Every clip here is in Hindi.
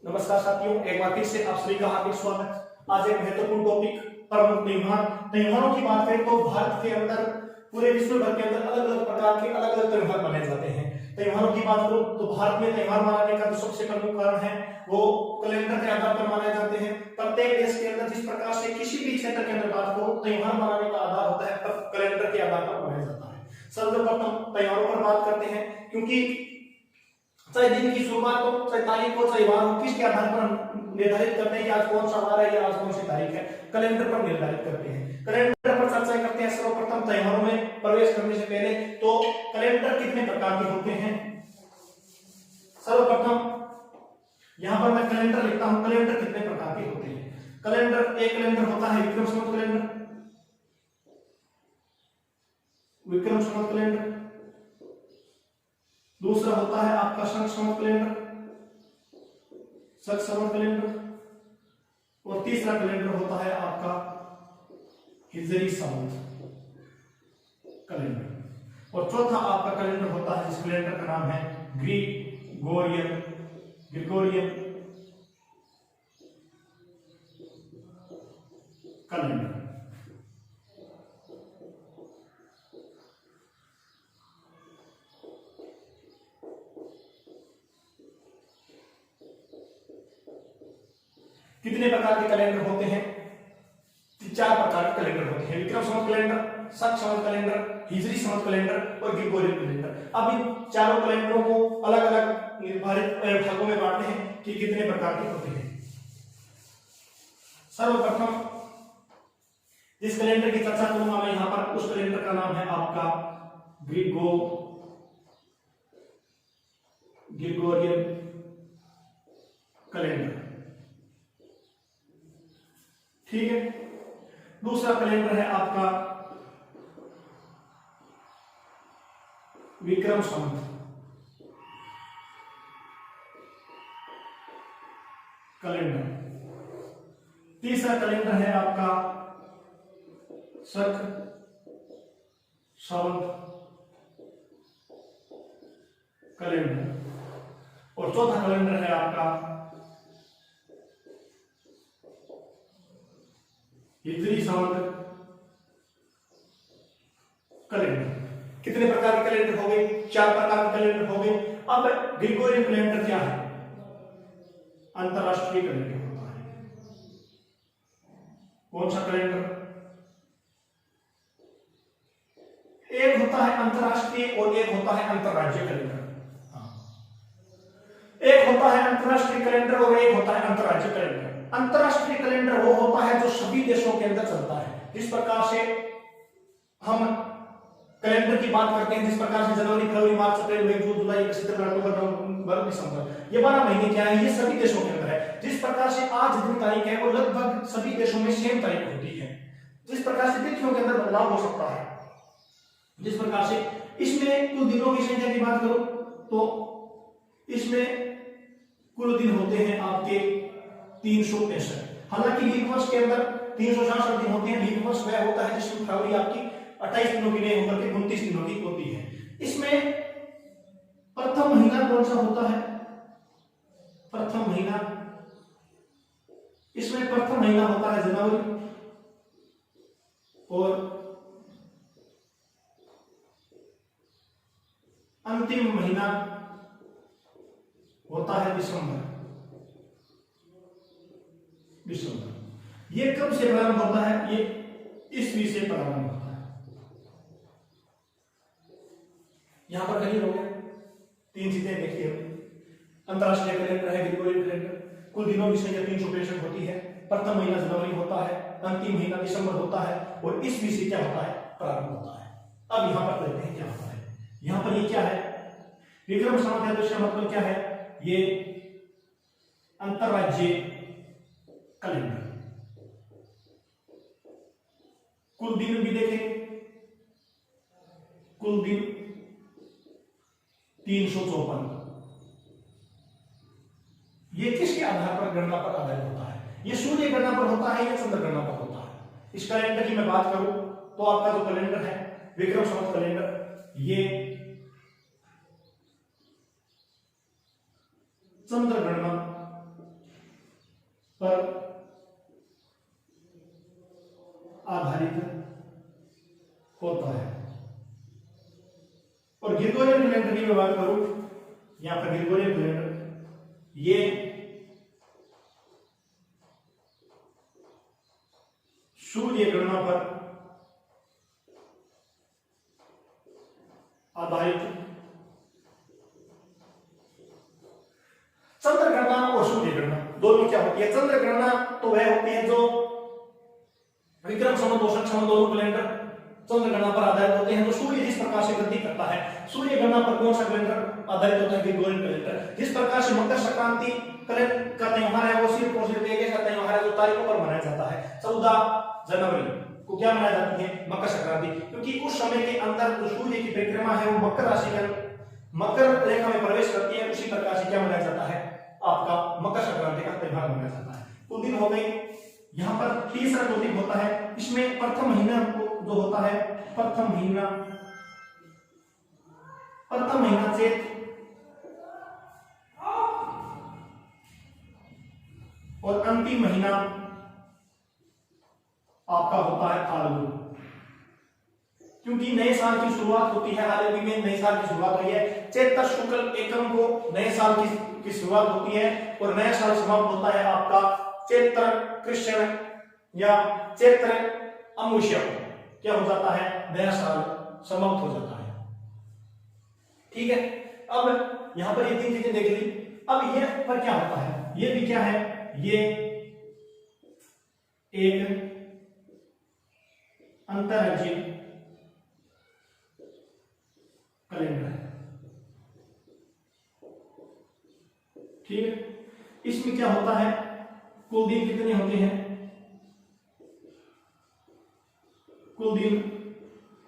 नमस्कार साथियों, एक बार फिर से आप सभी का हार्दिक स्वागत। आज एक महत्वपूर्ण टॉपिक प्रमुख त्योहारों की बात करें तो भारत के अंदर पूरे विश्व भर के अंदर अलग अलग प्रकार के अलग अलग त्योहार मनाए जाते हैं। त्योहारों की बात करूं तो भारत में त्योहार मनाने का जो सबसे प्रमुख कारण है वो कैलेंडर के आधार पर मनाए जाते हैं। प्रत्येक देश के अंदर जिस प्रकार से किसी भी क्षेत्र के अंदर बात करो त्योहार मनाने का आधार होता है, तब कैलेंडर के आधार पर मनाया जाता है। सर्वप्रथम त्योहारों पर बात करते हैं, क्योंकि चाहे दिन की शुरुआत हो, चाहे तारीख हो, चाहे वार हो, किसके आधार पर हम निर्धारित करते हैं कि आज कौन सा वार है या आज कौन सी तारीख है? कैलेंडर पर निर्धारित करते हैं। कैलेंडर पर चर्चा करते हैं। सर्वप्रथम त्योहारों में प्रवेश करने से पहले तो कैलेंडर कितने प्रकार के होते हैं? सर्वप्रथम यहां पर मैं कैलेंडर लिखता हूं। कैलेंडर कितने प्रकार के होते हैं? कैलेंडर, एक कैलेंडर होता है विक्रम संवत कैलेंडर, विक्रम संवत कैलेंडर। दूसरा होता है आपका शक संवत कैलेंडर, शक संवत कैलेंडर। और तीसरा कैलेंडर होता है आपका हिजरी संवत कैलेंडर। और चौथा आपका कैलेंडर होता है जिस कैलेंडर का नाम है ग्रिगोरियन कैलेंडर। कितने प्रकार के कैलेंडर होते हैं? चार प्रकार के कैलेंडर होते हैं। विक्रम संवत कैलेंडर, शक संवत कैलेंडर, हिजरी संवत कैलेंडर और ग्रिगोरियन कैलेंडर। अब इन चारों कैलेंडरों को अलग अलग निर्धारित भागों में बांटते हैं कि कितने प्रकार के होते हैं। सर्वप्रथम जिस कैलेंडर की चर्चा करूंगा मैं यहां पर, उस कैलेंडर का नाम है आपका ग्रिगोरियन कैलेंडर। ठीक है। दूसरा कैलेंडर है आपका विक्रम संवत कैलेंडर। तीसरा कैलेंडर है आपका शक संवत कैलेंडर। और चौथा कैलेंडर है आपका हिजरी संवत कैलेंडर। कितने प्रकार के कैलेंडर हो गए? चार प्रकार के कैलेंडर हो गए। अब ग्रिगोरियन कैलेंडर क्या है? अंतरराष्ट्रीय कैलेंडर होता है। कौन सा कैलेंडर? एक होता है अंतरराष्ट्रीय और एक होता है अंतरराज्यीय कैलेंडर। एक होता है अंतरराष्ट्रीय कैलेंडर और एक होता है अंतरराज्यीय कैलेंडर। अंतरराष्ट्रीय कैलेंडर वो होता है जो सभी देशों के अंदर चलता है। जिस प्रकार से हम कैलेंडर की बात करते हैं, जिस प्रकार से जनवरी, फरवरी, मार्च, अप्रैल, मई, जून, जुलाई, अगस्त, सितंबर, अक्टूबर, नवंबर, दिसंबर, ये 12 महीने क्या है? ये सभी देशों के अंदर है। जिस प्रकार से आज दिन तारीख है वो लगभग सभी देशों में सेम तारीख होती है। जिस प्रकार से तिथियों के अंदर बदलाव हो सकता है, जिस प्रकार से इसमें कुल दिनों की संख्या की बात करो तो इसमें कुल दिन होते हैं आपके 363। हालांकि लीप वर्ष के अंदर 366 दिन होते हैं। लीप वर्ष वह होता है जिसमें फरवरी आपकी 28 दिनों की नहीं होकर के 29 दिनों की होती है। इसमें प्रथम महीना कौन सा होता है? प्रथम महीना, इसमें प्रथम महीना होता है जनवरी और अंतिम महीना होता है दिसंबर। ये कब से प्रारंभ होता है? ये ईस्वी से प्रारंभ होता है। यहां पर कहीं हो गया, तीन चीजें देखिए। अंतरराष्ट्रीय कैलेंडर है ग्रिगोरियन कैलेंडर, कुल दिनों की संख्या 363 होती है। प्रथम महीना जनवरी होता है, अंतिम महीना दिसंबर होता है और ईस्वी से क्या होता है? प्रारंभ होता है। अब यहां पर देखते हैं क्या होता है। यहां पर ये क्या है? विक्रम संवत है तो इसका मतलब क्या है? ये अंतरराज्यीय कैलेंडर। कुल दिन भी देखें, कुल दिन 354। ये किसके आधार पर, गणना पर आधारित होता है? ये सूर्य गणना पर होता है या चंद्र गणना पर होता है? इस कैलेंडर की मैं बात करूं तो आपका जो कैलेंडर है विक्रम संवत कैलेंडर, ये चंद्र गणना ग्रेगोरियन कैलेंडर की मैं बात करूं, यहां पर ग्रेगोरियन कैलेंडर ये सूर्य गणना पर आधारित, चंद्र गणना और सूर्य गणना दोनों क्या होती है? चंद्र गणना तो वह होती है जो विक्रम संवत और संवत दोनों कैलेंडर चंद्र गणना पर आधारित होते हैं। जो सूर्य जिस प्रकार से गति करता है, सूर्य गणना पर कौन सा कैलेंडर आधारित होता है? Gregorian calendar. जिस प्रकार से मकर संक्रांति का त्योहार है वो सिर्फ और सिर्फ एक ऐसा त्योहार है जो तारीखों पर मनाया जाता है। 14 जनवरी को क्या मनाई जाती है? मकर संक्रांति, क्योंकि उस समय के अंदर जो सूर्य की परिक्रमा है वो मकर राशि में, मकर रेखा में प्रवेश करती है। उसी प्रकार से क्या मनाया जाता है? आपका मकर संक्रांति का त्योहार मनाया जाता है। तो दिन हो गए। यहाँ पर तीसरा टॉपिक होता है, इसमें प्रथम महीना जो होता है, प्रथम महीना चैत और अंतिम महीना आपका होता है फाल्गुन। क्योंकि नए साल की शुरुआत होती है, हाल ही में नए साल की शुरुआत हुई है, चैत्र शुक्ल एकम को नए साल की शुरुआत होती है और नया साल समाप्त होता है आपका चैत्र कृष्ण या चैत्र अमावस्या को क्या हो जाता है? नया साल समाप्त हो जाता है। ठीक है, अब यहां पर ये तीन चीजें देख ली। अब ये पर क्या होता है? ये भी क्या है? ये एक अंतरराज्यीय कैलेंडर है। ठीक है, इसमें क्या होता है? कुल दिन कितने होते हैं? कुल दिन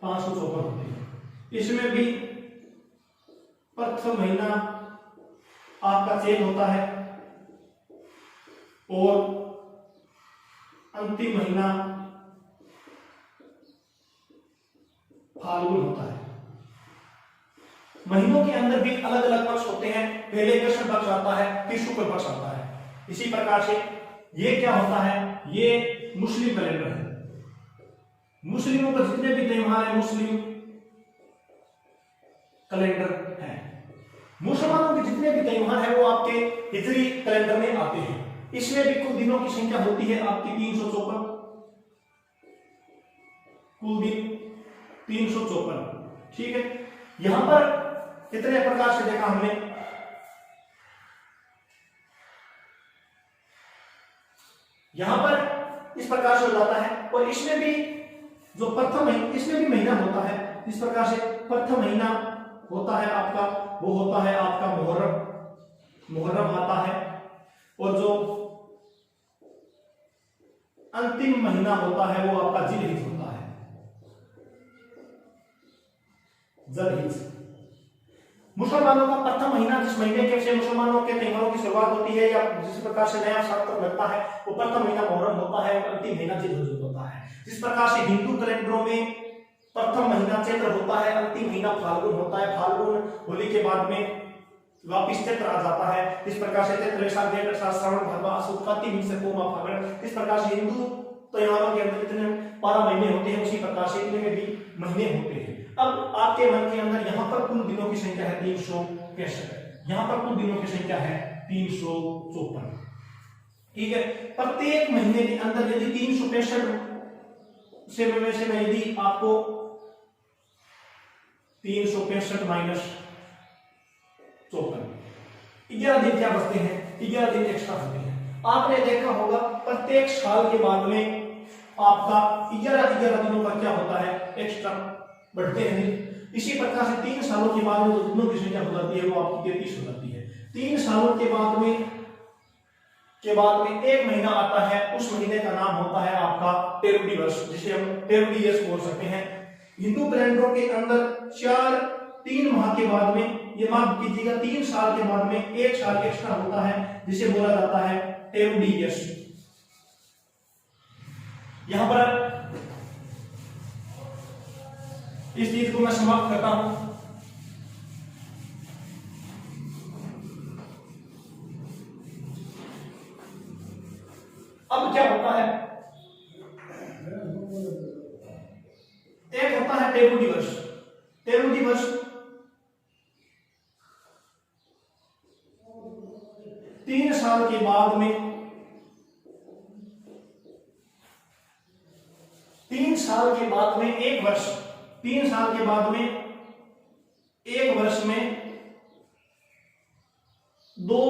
554 होते हैं। इसमें भी प्रथम महीना आपका चैत होता है और अंतिम महीना फाल्गुन होता है। महीनों के अंदर भी अलग अलग पक्ष होते हैं, पहले कृष्ण पक्ष आता है, फिर शुक्ल पक्ष आता है। इसी प्रकार से ये क्या होता है? ये मुस्लिम कैलेंडर है। मुस्लिमों का जितने भी त्योहार है मुस्लिम कैलेंडर है। मुसलमानों के जितने भी त्योहार है वो आपके हिजरी कैलेंडर में आते हैं। इसमें भी कुल दिनों की संख्या होती है आपकी 354, कुल दिन 354। ठीक है, यहां पर कितने प्रकार से देखा हमने? यहां पर इस प्रकार से हो जाता है और इसमें भी जो प्रथम महीना, इसमें भी महीना होता है। इस प्रकार से प्रथम महीना होता है आपका, वो होता है आपका मुहर्रम आता है और जो अंतिम महीना होता है वो आपका जिलहिज होता है, जिलहिज। मुसलमानों का प्रथम महीना जिस महीने के से मुसलमानों के त्योहारों की शुरुआत होती है या जिस प्रकार से नया साल तक लगता है वो प्रथम महीना मुहर्रम होता है और अंतिम महीना जिलहिज होता है। जिस प्रकार से हिंदू कैलेंडरों में प्रथम महीना चैत्र होता है, अंतिम महीना फाल्गुन होता है। फाल्गुन होली के बाद में वापिस चैत्र आ जाता है। इस प्रकार से चैत्र वैशाख जेठ आषाढ़ श्रावण भादवा आश्विन कार्तिक मास पूर्णिमा फाल्गुन, इस प्रकार से हिंदू त्योहारों के अंदर इतने 12 महीने होते हैं, उसी प्रकार से इतने में भी महीने होते हैं। अब आपके मन के अंदर यहाँ पर कुल दिनों की संख्या है 365, यहाँ पर कुल दिनों की संख्या है 354। ठीक है, प्रत्येक महीने के अंदर यदि 365 से मैं यदि आपको 365 माइनस 54, 11 दिन क्या बचते हैं? 11 दिन एक्स्ट्रा होते हैं। आपने देखा होगा प्रत्येक साल के बाद में आपका 11 दिनों का क्या होता है? एक्स्ट्रा बढ़ते हैं। इसी प्रकार से 3 सालों के बाद में जो दिनों की संख्या हो जाती है वो आपकी 33 हो जाती है। 3 सालों के बाद में एक महीना आता है, उस महीने का नाम होता है आपका टेरुडी वर्ष, जिसे हम टेरुडी वर्ष बोल सकते हैं। हिंदू कैलेंडरों के अंदर 3 माह के बाद में, ये माफ कीजिएगा 3 साल के बाद में एक साल एक्स्ट्रा होता है जिसे बोला जाता है टेरुडी वर्ष। यहां पर इस चीज को मैं समाप्त करता हूं। अब क्या होता है? एक होता है टेरुडी वर्ष। टेरुडी वर्ष 3 साल के बाद में 3 साल के बाद में 1 वर्ष, 3 साल के बाद में 1 वर्ष में 2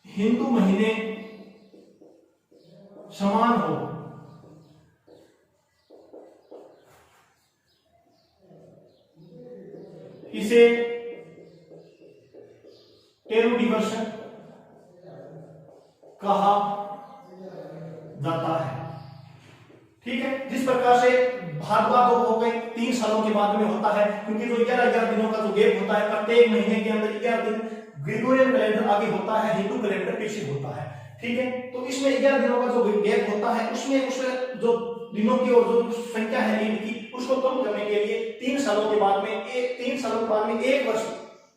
हिंदू महीने समान हो, इसे टेरू दिवस कहा जाता है। ठीक है, जिस प्रकार से भाद्रवा हो गई 3 सालों के बाद में होता है, क्योंकि जो 11 दिनों का जो गैप होता है, प्रत्येक महीने के अंदर 11 दिन ग्रेगोरियन कैलेंडर आगे होता है, हिंदू कैलेंडर पीछे होता है। ठीक है, तो इसमें 11 दिनों का जो गैप होता है, उसमें जो दिनों की और जो संख्या है लीड की, उसको कम करने के लिए 3 सालों के बाद में 1 वर्ष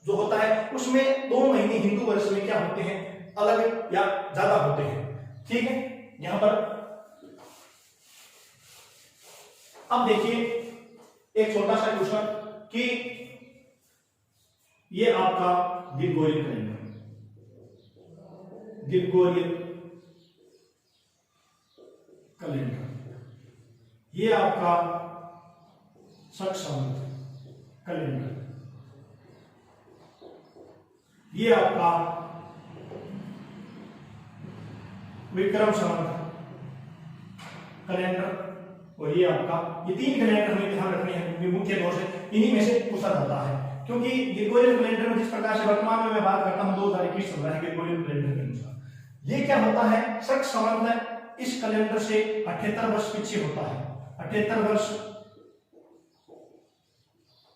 जो होता है, उसमें 2 महीने हिंदू वर्ष में क्या होते हैं, अलग या ज्यादा होते हैं। ठीक है, यहां पर अब देखिए एक छोटा सा क्वेश्चन कि ये आपका ग्रेगोरियन कैलेंडर, ग्रेगोरियन कैलेंडर, ये आपका शक संवत कैलेंडर, ये आपका विक्रम संवत कैलेंडर, और ये आपका, ये 3 कैलेंडर हमें ध्यान रखने हैं, क्योंकि मुख्य तौर से इन्हीं में से पूछा जाता है। क्योंकि ग्रेगोरियन कैलेंडर में जिस प्रकार से वर्तमान में मैं बात करता हूं 2021 चल रहा है ग्रेगोरियन कैलेंडर के अनुसार, ये क्या होता है, शक संवत इस कैलेंडर से 78 वर्ष पीछे होता है, 78 वर्ष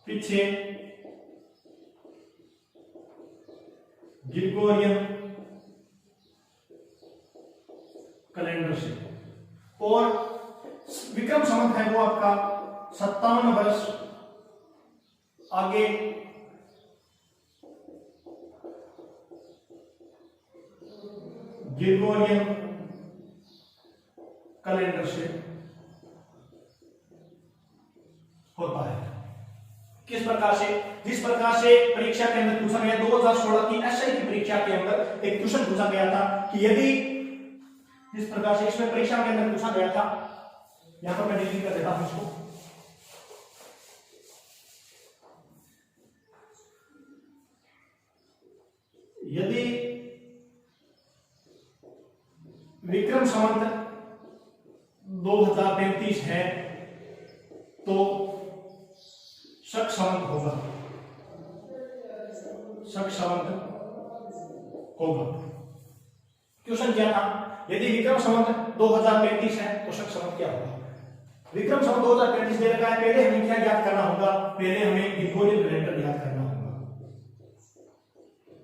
पीछे ग्रेगोरियन कैलेंडर से, और विक्रम संवत है वो आपका 57 वर्ष आगे ग्रेगोरियन कैलेंडर से होता है। किस प्रकार से, जिस प्रकार से परीक्षा के अंदर पूछा गया 2016 की एसआई की परीक्षा के अंदर एक क्वेश्चन पूछा गया था कि यदि, जिस प्रकार से इसमें परीक्षा के अंदर पूछा गया था, यहां पर मैं डिलीट कर देता हूं इसको, यदि विक्रम संवत 2035 है तो शक संवत होगा, शक संवत होगा। क्वेश्चन क्या था, यदि विक्रम संवत 2035 है तो शक संवत क्या होगा। विक्रम संवत 2035 दे रखा है, पहले हमें क्या याद करना होगा, पहले हमें ग्रेगोरियन कैलेंडर याद करना होगा,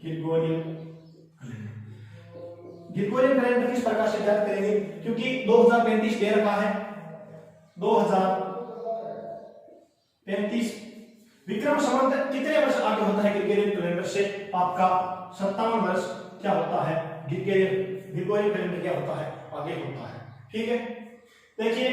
ग्रेगोरियन कैलेंडर। ग्रेगोरियन कैलेंडर किस प्रकार से याद करेंगे, क्योंकि 2035 दे रखा है, 2035 विक्रम संवत कितने वर्ष आगे होता है ग्रेगोरियन कैलेंडर से, आपका 57 वर्ष क्या होता है, ग्रेगोरियन कैलेंडर क्या होता है, आगे होता है। ठीक है, देखिए